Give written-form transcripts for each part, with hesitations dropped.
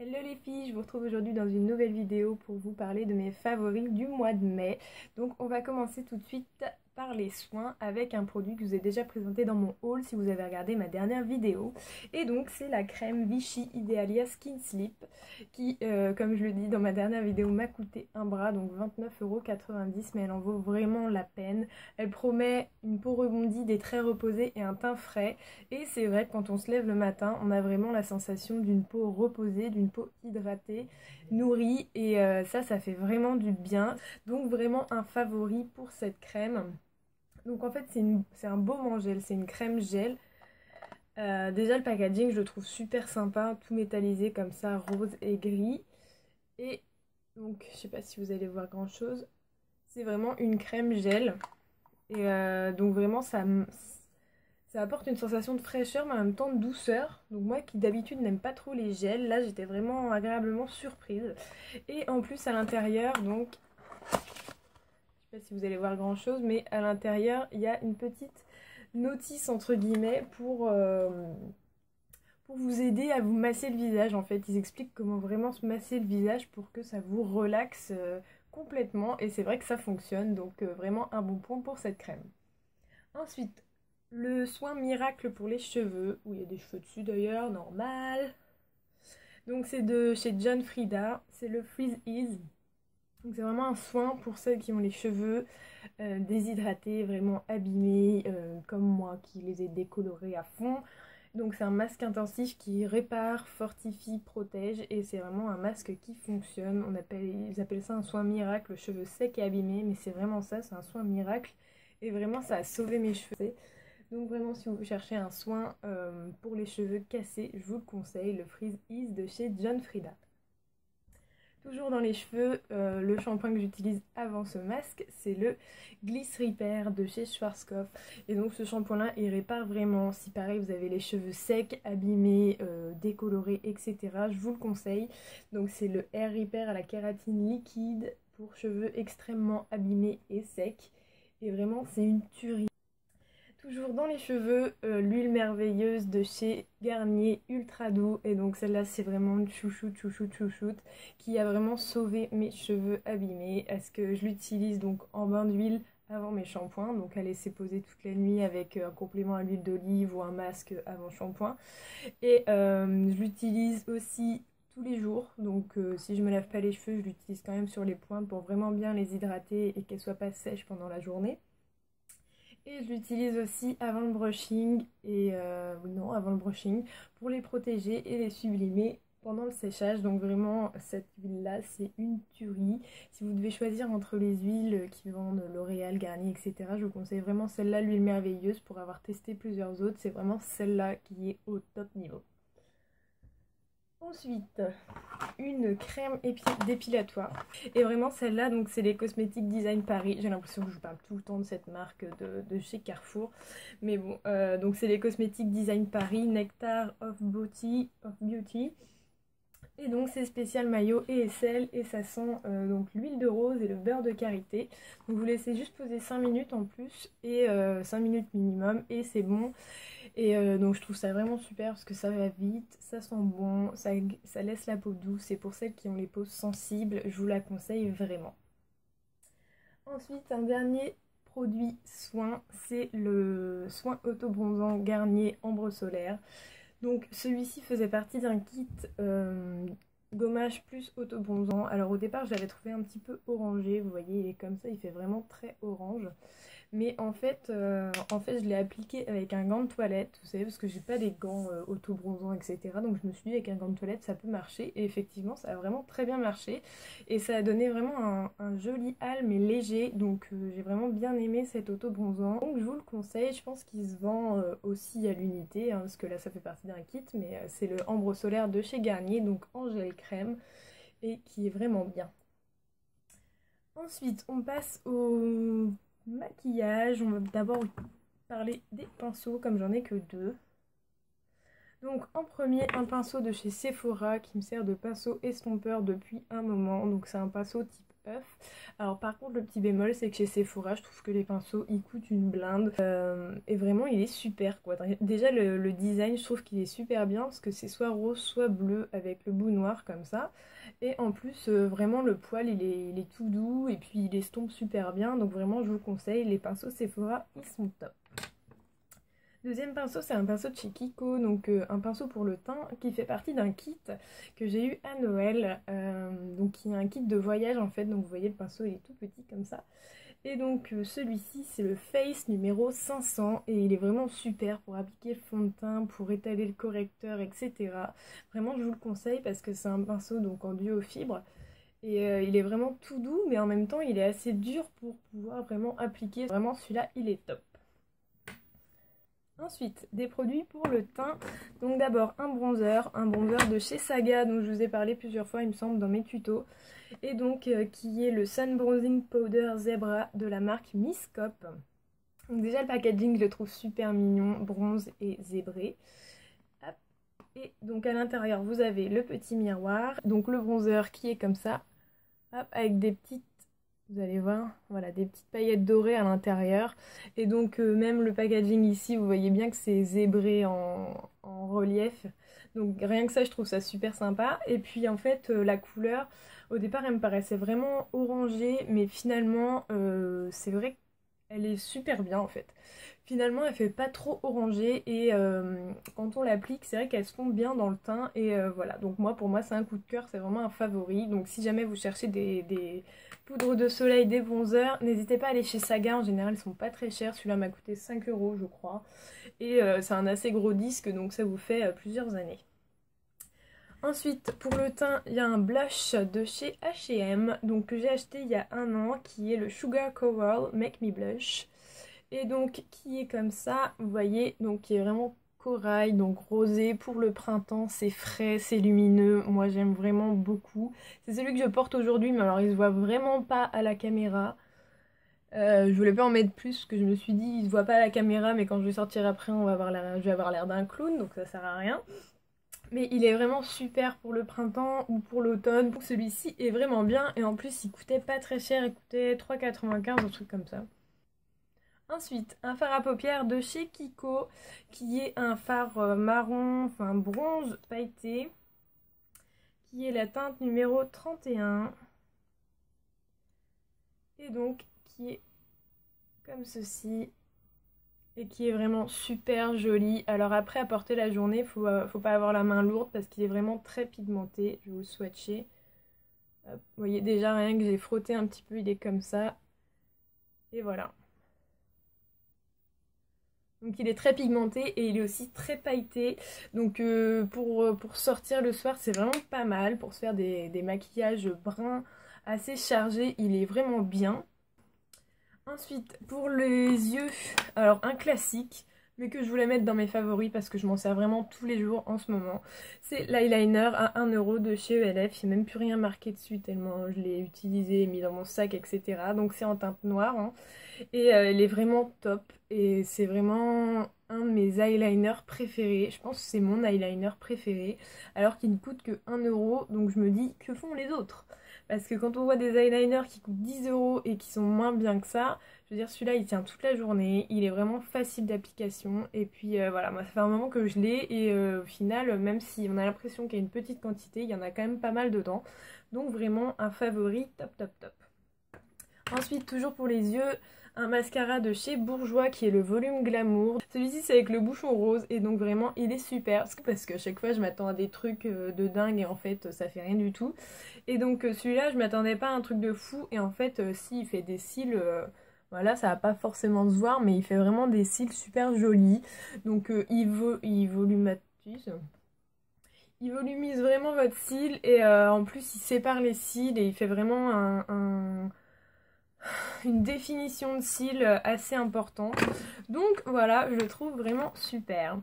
Hello les filles, je vous retrouve aujourd'hui dans une nouvelle vidéo pour vous parler de mes favoris du mois de mai. Donc on va commencer tout de suite par les soins avec un produit que je vous ai déjà présenté dans mon haul si vous avez regardé ma dernière vidéo. Et donc c'est la crème Vichy Idealia Skin Slip qui, comme je le dis dans ma dernière vidéo, m'a coûté un bras, donc 29,90 €, mais elle en vaut vraiment la peine. Elle promet une peau rebondie, des traits reposés et un teint frais. Et c'est vrai que quand on se lève le matin, on a vraiment la sensation d'une peau reposée, d'une peau hydratée, nourrie, et ça fait vraiment du bien. Donc vraiment un favori pour cette crème. Donc en fait c'est un baume en gel, c'est une crème gel. Déjà le packaging je le trouve super sympa, tout métallisé comme ça, rose et gris. Et donc je sais pas si vous allez voir grand chose, c'est vraiment une crème gel. Et donc vraiment ça apporte une sensation de fraîcheur mais en même temps de douceur. Donc moi qui d'habitude n'aime pas trop les gels, là j'étais vraiment agréablement surprise. Et en plus à l'intérieur, donc je sais pas si vous allez voir grand chose, mais à l'intérieur il y a une petite notice entre guillemets pour vous aider à vous masser le visage. En fait ils expliquent comment vraiment se masser le visage pour que ça vous relaxe complètement, et c'est vrai que ça fonctionne, donc vraiment un bon point pour cette crème. Ensuite, le soin miracle pour les cheveux, où il y a des cheveux dessus d'ailleurs, normal. Donc c'est de chez John Frieda, c'est le Freeze Ease. Donc c'est vraiment un soin pour celles qui ont les cheveux déshydratés, vraiment abîmés, comme moi qui les ai décolorés à fond. Donc c'est un masque intensif qui répare, fortifie, protège, et c'est vraiment un masque qui fonctionne. Ils appellent ça un soin miracle, cheveux secs et abîmés, mais c'est vraiment ça, c'est un soin miracle. Et vraiment ça a sauvé mes cheveux. Donc vraiment si vous cherchez un soin pour les cheveux cassés, je vous le conseille, le Freeze Ease de chez John Frieda. Toujours dans les cheveux, le shampoing que j'utilise avant ce masque, c'est le Gliss Repair de chez Schwarzkopf. Et donc ce shampoing-là, il répare vraiment. Si pareil, vous avez les cheveux secs, abîmés, décolorés, etc., je vous le conseille. Donc c'est le Hair Repair à la kératine liquide pour cheveux extrêmement abîmés et secs. Et vraiment, c'est une tuerie. Toujours dans les cheveux, l'huile merveilleuse de chez Garnier Ultra Doux. Et donc celle-là c'est vraiment une chouchoute, chouchoute, chouchoute qui a vraiment sauvé mes cheveux abîmés. Est-ce que je l'utilise donc en bain d'huile avant mes shampoings, donc à laisser poser toute la nuit avec un complément à l'huile d'olive ou un masque avant shampoing. Et je l'utilise aussi tous les jours, donc si je me lave pas les cheveux, je l'utilise quand même sur les pointes pour vraiment bien les hydrater et qu'elles soient pas sèches pendant la journée. Et je l'utilise aussi avant le brushing, et non, avant le brushing, pour les protéger et les sublimer pendant le séchage. Donc vraiment, cette huile-là, c'est une tuerie. Si vous devez choisir entre les huiles qui vendent L'Oréal, Garnier, etc., je vous conseille vraiment celle-là, l'huile merveilleuse. Pour avoir testé plusieurs autres, c'est vraiment celle-là qui est au top niveau. Ensuite, une crème dépilatoire, et vraiment celle-là, donc c'est les Cosmétiques Design Paris. J'ai l'impression que je parle tout le temps de cette marque de chez Carrefour, mais bon, donc c'est les Cosmétiques Design Paris Nectar of Beauty, et donc c'est spécial maillot et aisselle, et ça sent donc l'huile de rose et le beurre de karité. Donc vous laissez juste poser 5 minutes en plus, et 5 minutes minimum, et c'est bon. Et donc je trouve ça vraiment super parce que ça va vite, ça sent bon, ça laisse la peau douce, et pour celles qui ont les peaux sensibles, je vous la conseille vraiment. Ensuite, un dernier produit soin, c'est le soin auto-bronzant Garnier Ambre Solaire. Donc celui-ci faisait partie d'un kit gommage plus auto-bronzant. Alors au départ je l'avais trouvé un petit peu orangé, vous voyez il est comme ça, il fait vraiment très orange. Mais en fait je l'ai appliqué avec un gant de toilette, vous savez, parce que j'ai pas des gants auto-bronzants, etc. Donc je me suis dit avec un gant de toilette ça peut marcher, et effectivement ça a vraiment très bien marché. Et ça a donné vraiment un joli hâle mais léger, donc j'ai vraiment bien aimé cet auto-bronzant. Donc je vous le conseille, je pense qu'il se vend aussi à l'unité, hein, parce que là ça fait partie d'un kit, mais c'est le Ambre Solaire de chez Garnier, donc en gel crème, et qui est vraiment bien. Ensuite on passe au maquillage. On va d'abord parler des pinceaux, comme j'en ai que deux. Donc en premier, un pinceau de chez Sephora qui me sert de pinceau estompeur depuis un moment. Donc c'est un pinceau type œuf. Alors par contre le petit bémol c'est que chez Sephora je trouve que les pinceaux ils coûtent une blinde et vraiment il est super quoi. Déjà le design je trouve qu'il est super bien parce que c'est soit rose soit bleu avec le bout noir comme ça. Et en plus vraiment le poil il est tout doux et puis il estompe super bien, donc vraiment je vous conseille, les pinceaux Sephora ils sont top. Deuxième pinceau, c'est un pinceau de chez Kiko, donc un pinceau pour le teint qui fait partie d'un kit que j'ai eu à Noël, donc qui est un kit de voyage en fait, donc vous voyez le pinceau il est tout petit comme ça. Et donc celui-ci c'est le Face numéro 500 et il est vraiment super pour appliquer le fond de teint, pour étaler le correcteur, etc. Vraiment je vous le conseille parce que c'est un pinceau donc en duo fibre. Et il est vraiment tout doux mais en même temps il est assez dur pour pouvoir vraiment appliquer. Vraiment celui-là il est top. Ensuite, des produits pour le teint. Donc d'abord un bronzer de chez Saga dont je vous ai parlé plusieurs fois il me semble dans mes tutos. Et donc qui est le Sun Bronzing Powder Zebra de la marque Miss Cop. Donc déjà le packaging je le trouve super mignon, bronze et zébré. Hop. Et donc à l'intérieur vous avez le petit miroir, donc le bronzer qui est comme ça, hop, avec des petites, vous allez voir, voilà, des petites paillettes dorées à l'intérieur. Et donc même le packaging ici, vous voyez bien que c'est zébré en relief. Donc rien que ça, je trouve ça super sympa. Et puis en fait, la couleur, au départ, elle me paraissait vraiment orangée. Mais finalement, c'est vrai qu'elle est super bien en fait. Finalement, elle fait pas trop orangée. Et quand on l'applique, c'est vrai qu'elle se fond bien dans le teint. Et voilà, donc moi, pour moi, c'est un coup de cœur. C'est vraiment un favori. Donc si jamais vous cherchez des poudre de soleil, des bronzers, n'hésitez pas à aller chez Saga, en général ils sont pas très chers, celui-là m'a coûté 5 € je crois, et c'est un assez gros disque donc ça vous fait plusieurs années. Ensuite pour le teint il y a un blush de chez H&M, donc que j'ai acheté il y a un an, qui est le Sugar Coral Make Me Blush, et donc qui est comme ça, vous voyez, donc qui est vraiment corail, donc rosé pour le printemps, c'est frais, c'est lumineux, moi j'aime vraiment beaucoup. C'est celui que je porte aujourd'hui, mais alors il se voit vraiment pas à la caméra. Je voulais pas en mettre plus parce que je me suis dit il se voit pas à la caméra, mais quand je vais sortir après on va avoir je vais avoir l'air d'un clown, donc ça sert à rien. Mais il est vraiment super pour le printemps ou pour l'automne. Celui-ci est vraiment bien et en plus il coûtait pas très cher, il coûtait 3,95 €, un truc comme ça. Ensuite, un fard à paupières de chez Kiko, qui est un fard marron, enfin bronze pailleté, qui est la teinte numéro 31. Et donc, qui est comme ceci, et qui est vraiment super joli. Alors après, à porter la journée, faut pas avoir la main lourde, parce qu'il est vraiment très pigmenté. Je vais vous le swatcher. Hop, vous voyez déjà rien que j'ai frotté un petit peu, il est comme ça. Et voilà. Donc il est très pigmenté et il est aussi très pailleté. Donc pour sortir le soir, c'est vraiment pas mal. Pour se faire des maquillages bruns assez chargés, il est vraiment bien. Ensuite, pour les yeux, alors un classique, mais que je voulais mettre dans mes favoris parce que je m'en sers vraiment tous les jours en ce moment. C'est l'eyeliner à 1 € de chez ELF. Il n'y a même plus rien marqué dessus tellement je l'ai utilisé, mis dans mon sac, etc. Donc c'est en teinte noire, hein. Et elle est vraiment top. Et c'est vraiment un de mes eyeliners préférés. Je pense que c'est mon eyeliner préféré. Alors qu'il ne coûte que 1 €. Donc je me dis, que font les autres? Parce que quand on voit des eyeliners qui coûtent 10 € et qui sont moins bien que ça, je veux dire celui-là il tient toute la journée, il est vraiment facile d'application. Et puis voilà, moi ça fait un moment que je l'ai et au final, même si on a l'impression qu'il y a une petite quantité, il y en a quand même pas mal dedans. Donc vraiment un favori top top top. Ensuite, toujours pour les yeux, un mascara de chez Bourjois qui est le volume Glamour. Celui-ci c'est avec le bouchon rose et donc vraiment il est super parce que à chaque fois je m'attends à des trucs de dingue et en fait ça fait rien du tout. Et donc celui-là je m'attendais pas à un truc de fou et en fait si il fait des cils, voilà, ça va pas forcément se voir mais il fait vraiment des cils super jolis. Donc il volumatise. Il volumise vraiment votre cil et en plus il sépare les cils et il fait vraiment une définition de cils assez importante. Donc voilà, je le trouve vraiment super.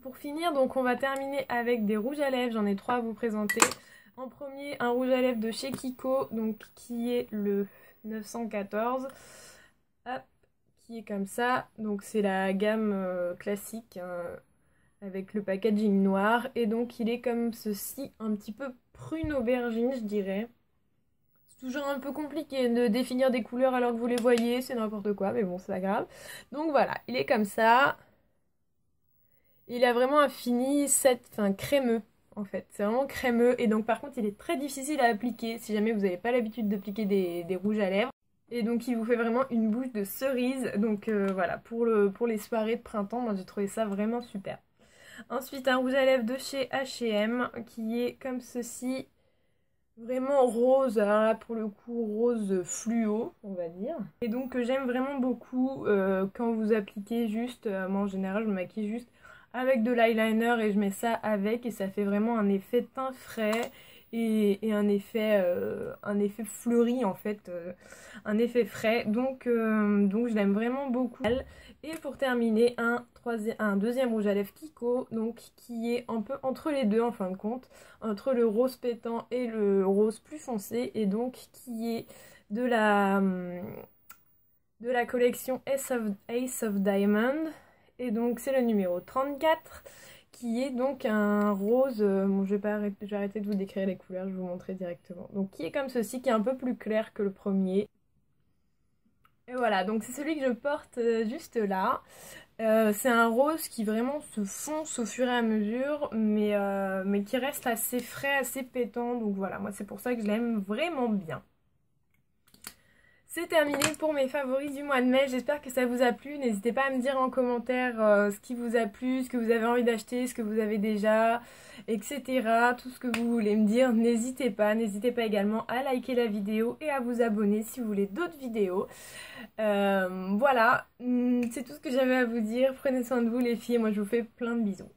Pour finir, donc on va terminer avec des rouges à lèvres. J'en ai 3 à vous présenter. En premier, un rouge à lèvres de chez Kiko, donc qui est le 914. Hop, qui est comme ça. Donc c'est la gamme classique, hein, avec le packaging noir. Et donc il est comme ceci, un petit peu prune aubergine, je dirais. C'est toujours un peu compliqué de définir des couleurs alors que vous les voyez, c'est n'importe quoi, mais bon, c'est pas grave. Donc voilà, il est comme ça. Il a vraiment un fini crémeux, en fait. C'est vraiment crémeux, et donc par contre, il est très difficile à appliquer si jamais vous n'avez pas l'habitude d'appliquer des rouges à lèvres. Et donc il vous fait vraiment une bouche de cerise, donc voilà, pour les soirées de printemps, moi j'ai trouvé ça vraiment super. Ensuite, un rouge à lèvres de chez H&M qui est comme ceci, vraiment rose, alors là pour le coup rose fluo on va dire. Et donc j'aime vraiment beaucoup quand vous appliquez juste, moi en général je me maquille juste avec de l'eyeliner et je mets ça avec et ça fait vraiment un effet teint frais et un effet fleuri en fait, un effet frais, donc je l'aime vraiment beaucoup. Et pour terminer, un deuxième rouge à lèvres Kiko, donc qui est un peu entre les deux en fin de compte, entre le rose pétant et le rose plus foncé, et donc qui est de la collection Ace of Diamond, et donc c'est le numéro 34, qui est donc un rose, bon, je vais arrêter de vous décrire les couleurs, je vais vous montrer directement. Donc qui est comme ceci, qui est un peu plus clair que le premier. Et voilà, donc c'est celui que je porte juste là. C'est un rose qui vraiment se fonce au fur et à mesure, mais qui reste assez frais, assez pétant. Donc voilà, moi c'est pour ça que je l'aime vraiment bien. C'est terminé pour mes favoris du mois de mai, j'espère que ça vous a plu. N'hésitez pas à me dire en commentaire ce qui vous a plu, ce que vous avez envie d'acheter, ce que vous avez déjà, etc. Tout ce que vous voulez me dire, n'hésitez pas. N'hésitez pas également à liker la vidéo et à vous abonner si vous voulez d'autres vidéos. Voilà, c'est tout ce que j'avais à vous dire. Prenez soin de vous les filles, moi je vous fais plein de bisous.